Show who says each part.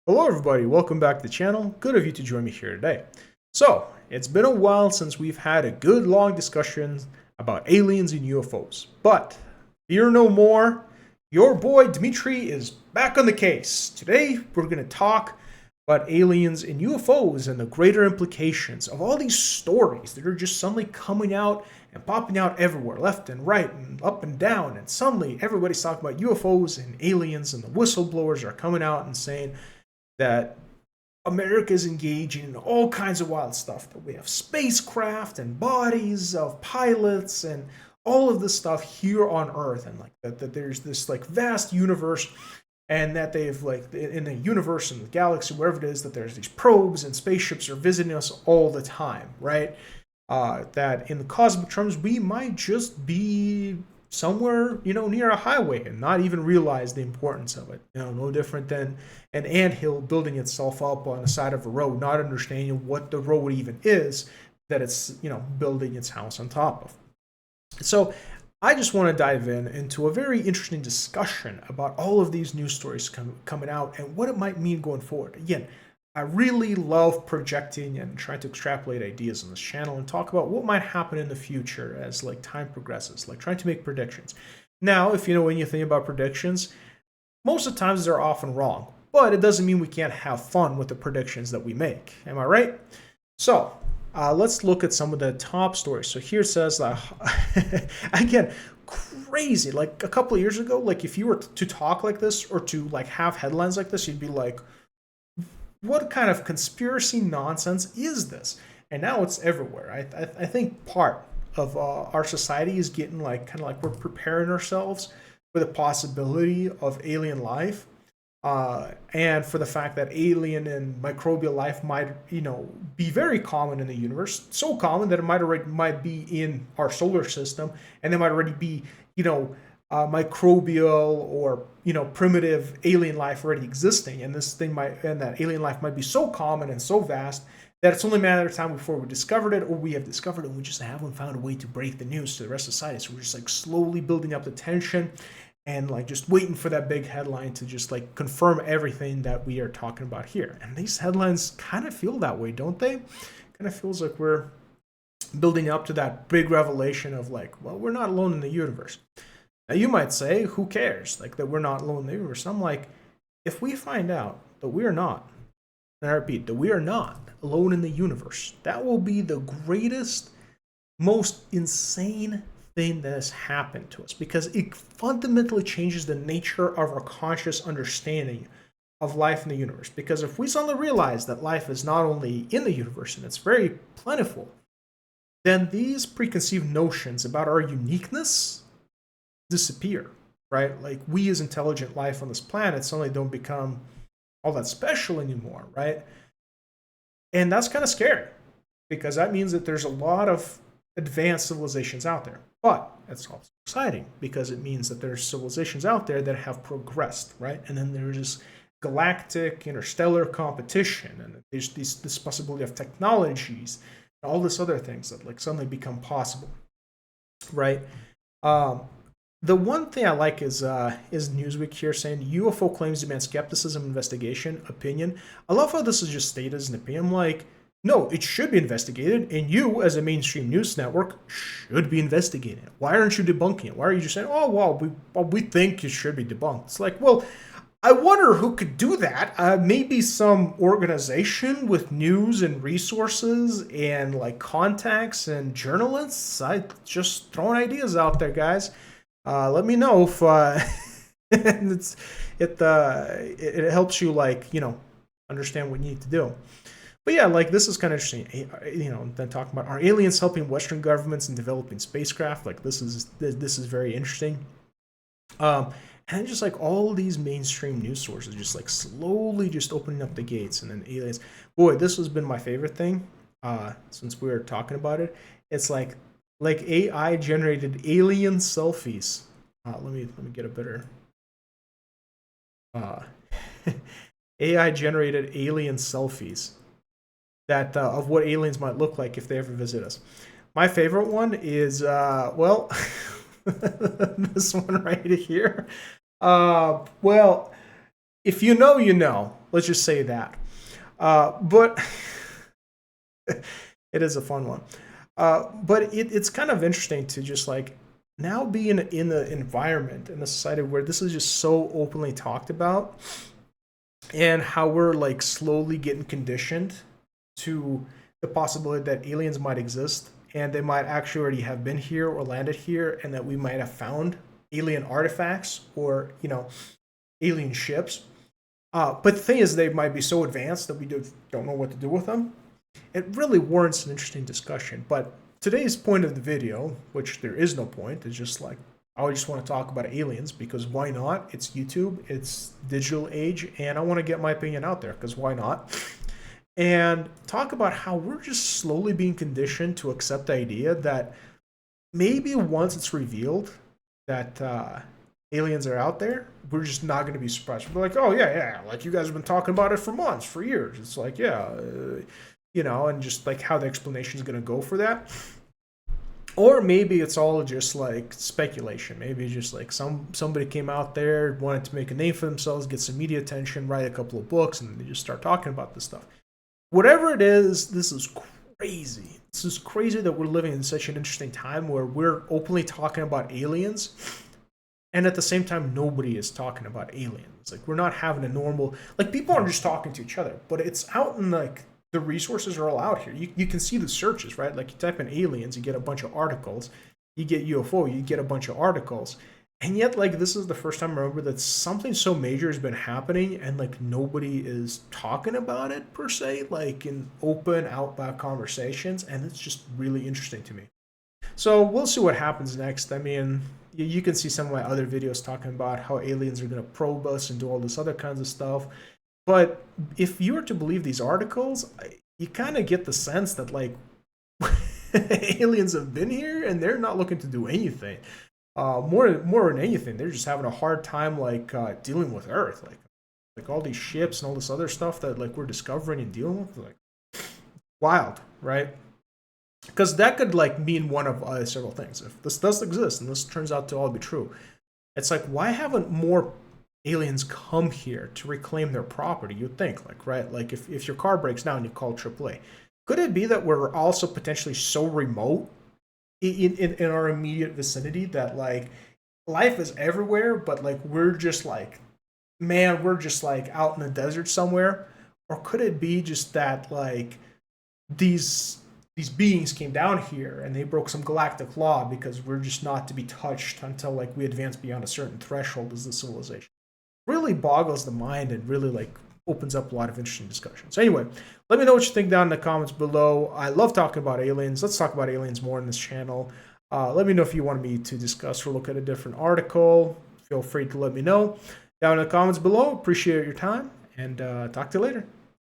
Speaker 1: Hello everybody, welcome back to the channel. Good of you to join me here today. So, it's been a while since we've had a good long discussion about aliens and UFOs. But, fear no more, your boy Dimitri is back on the case. Today, we're going to talk about aliens and UFOs and the greater implications of all these stories that are just suddenly coming out and popping out everywhere, left and right and up and down. And suddenly, everybody's talking about UFOs and aliens, and the whistleblowers are coming out and saying that America is engaging in all kinds of wild stuff. That we have spacecraft and bodies of pilots and all of this stuff here on Earth, and like that there's this like vast universe, and that they've like in the universe and the galaxy, wherever it is, that there's these probes and spaceships are visiting us all the time, right? That in the cosmic terms, we might just be somewhere, near a highway and not even realize the importance of it. No different than an anthill building itself up on the side of a road, not understanding what the road even is that it's, building its house on top of. So I just want to dive into a very interesting discussion about all of these news stories coming out and what it might mean going forward. Again, I really love projecting and trying to extrapolate ideas on this channel and talk about what might happen in the future as like time progresses, like trying to make predictions. Now, if you know anything about predictions, most of the times they're often wrong, but it doesn't mean we can't have fun with the predictions that we make. Am I right? So, let's look at some of the top stories. So here it says, again, crazy. Like a couple of years ago, like if you were to talk like this or to like have headlines like this, you'd be like, what kind of conspiracy nonsense is this? And now it's everywhere. I think part of our society is getting like kind of like we're preparing ourselves for the possibility of alien life, and for the fact that alien and microbial life might be very common in the universe, so common that it might be in our solar system, and they might already be microbial or primitive alien life already existing, and that alien life might be so common and so vast that it's only a matter of time before we discovered it, or we have discovered it and we just haven't found a way to break the news to the rest of society. So we're just like slowly building up the tension and like just waiting for that big headline to just like confirm everything that we are talking about here. And these headlines kind of feel that way, don't they? Kind of feels like we're building up to that big revelation of like, well, we're not alone in the universe. Now you might say, who cares? Like that we're not alone in the universe. I'm like, if we find out that we are not, and I repeat, that we are not alone in the universe, that will be the greatest, most insane thing that has happened to us, because it fundamentally changes the nature of our conscious understanding of life in the universe. Because if we suddenly realize that life is not only in the universe and it's very plentiful, then these preconceived notions about our uniqueness disappear, right? Like we as intelligent life on this planet suddenly don't become all that special anymore, right? And that's kind of scary, because that means that there's a lot of advanced civilizations out there. But it's also exciting because it means that there's civilizations out there that have progressed, right? And then there's this galactic interstellar competition, and there's this possibility of technologies and all this other things that like suddenly become possible, right? The one thing I like is Newsweek here saying UFO claims demand skepticism, investigation, opinion. I love how this is just stated as an opinion. I'm like, no, it should be investigated, and you, as a mainstream news network, should be investigating it. Why aren't you debunking it? Why are you just saying, oh, well, we think it should be debunked? It's like, well, I wonder who could do that. Maybe some organization with news and resources and like contacts and journalists. I just throwing ideas out there, guys. Let me know if it helps you understand what you need to do. But yeah, like this is kind of interesting. Then talking about, are aliens helping Western governments in developing spacecraft? Like this is very interesting. And just like all these mainstream news sources just like slowly just opening up the gates, and then aliens. Boy, this has been my favorite thing since we were talking about it. It's like AI generated alien selfies. Let me get a better. AI generated alien selfies that of what aliens might look like if they ever visit us. My favorite one is this one right here. Well, if you know, you know. Let's just say that. But it is a fun one. But it's kind of interesting to just like now be in the environment in the society where this is just so openly talked about, and how we're like slowly getting conditioned to the possibility that aliens might exist and they might actually already have been here or landed here, and that we might have found alien artifacts or alien ships. But the thing is, they might be so advanced that we don't know what to do with them. It really warrants an interesting discussion. But today's point of the video, which there is no point, is just like I just want to talk about aliens because why not? It's YouTube, it's digital age, and I want to get my opinion out there because why not? And talk about how we're just slowly being conditioned to accept the idea that maybe once it's revealed that aliens are out there, we're just not going to be surprised. We're like, oh yeah, like you guys have been talking about it for months, for years. It's like, yeah, and just like how the explanation is going to go for that. Or maybe it's all just like speculation. Maybe just like somebody came out there, wanted to make a name for themselves, get some media attention, write a couple of books, and they just start talking about this stuff. Whatever it is, this is crazy. This is crazy that we're living in such an interesting time where we're openly talking about aliens, and at the same time, nobody is talking about aliens. Like we're not having a normal, like people aren't just talking to each other, but it's out in like the resources are all out here. You can see the searches, right? Like you type in aliens, you get a bunch of articles. You get UFO, you get a bunch of articles. And yet, like, this is the first time I remember that something so major has been happening and, like, nobody is talking about it, per se, like, in open, out loud conversations. And it's just really interesting to me. So we'll see what happens next. I mean, you can see some of my other videos talking about how aliens are going to probe us and do all this other kinds of stuff. But if you were to believe these articles, you kind of get the sense that, like, aliens have been here and they're not looking to do anything. More than anything, they're just having a hard time, like, dealing with Earth. Like all these ships and all this other stuff that, like, we're discovering and dealing with. Like, wild, right? Because that could, like, mean one of several things. If this does exist and this turns out to all be true, it's like, why haven't more aliens come here to reclaim their property? You'd think, like, right? Like, if your car breaks down, you call AAA. Could it be that we're also potentially so remote in our immediate vicinity that, like, life is everywhere, but, like, we're just like, man, we're just, like, out in the desert somewhere? Or could it be just that, like, these beings came down here and they broke some galactic law because we're just not to be touched until, like, we advance beyond a certain threshold as a civilization? Really boggles the mind and really, like, opens up a lot of interesting discussions. Anyway, let me know what you think down in the comments below. I love talking about aliens. Let's talk about aliens more in this channel. Let me know if you want me to discuss or look at a different article. Feel free to let me know down in the comments below. Appreciate your time, and talk to you later.